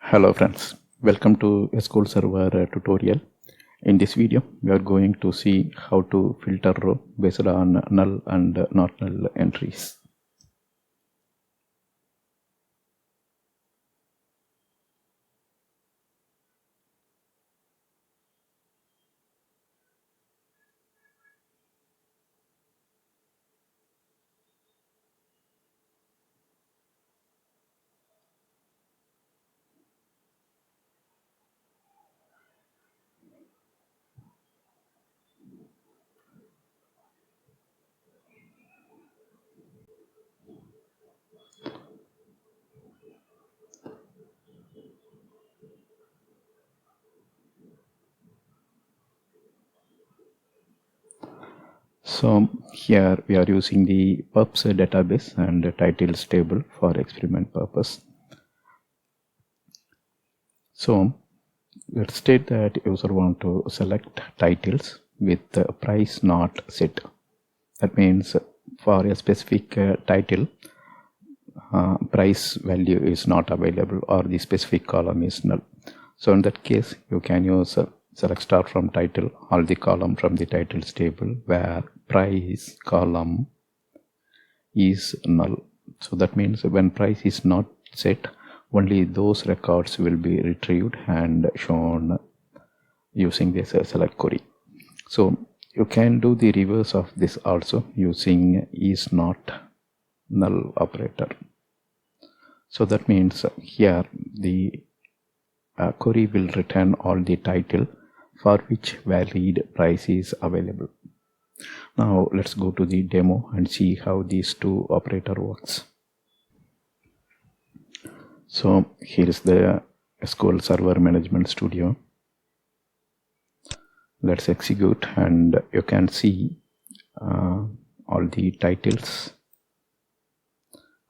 Hello friends, welcome to SQL Server tutorial. In this video, we are going to see how to filter row based on null and not null entries. So here we are using the pubs database and the titles table for experiment purpose. So let's state that user want to select titles with the price not set. That means for a specific title, price value is not available or the specific column is null. So in that case, you can use select star from title, all the column from the titles table where price column is null. So that means when price is not set, only those records will be retrieved and shown using this select query. So you can do the reverse of this also using is not null operator. So that means here the query will return all the title for which valid price is available. Now let's go to the demo and see how these two operator works. So here is the SQL Server Management Studio. Let's execute and you can see all the titles,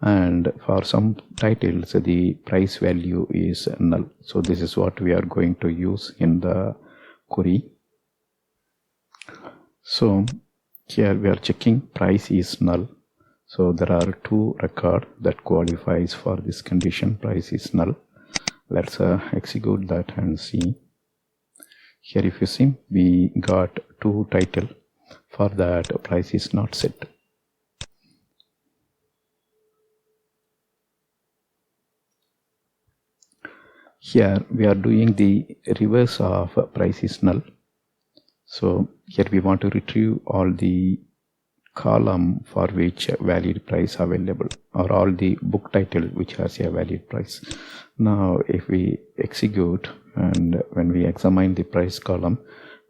and for some titles the price value is null. So this is what we are going to use in the query. So here we are checking price is null. So there are two records that qualifies for this condition, price is null. Let's execute that and see. Here if you see, we got two title for that price is not set. Here we are doing the reverse of price is null. So here we want to retrieve all the column for which valid price available, or all the book title which has a valid price. Now if we execute and when we examine the price column,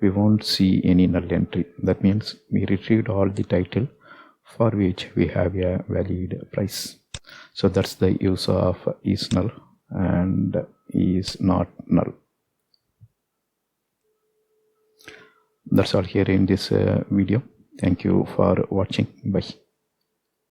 we won't see any null entry. That means we retrieved all the title for which we have a valid price. So that's the use of is null and is not null. That's all here in this video. Thank you for watching. Bye.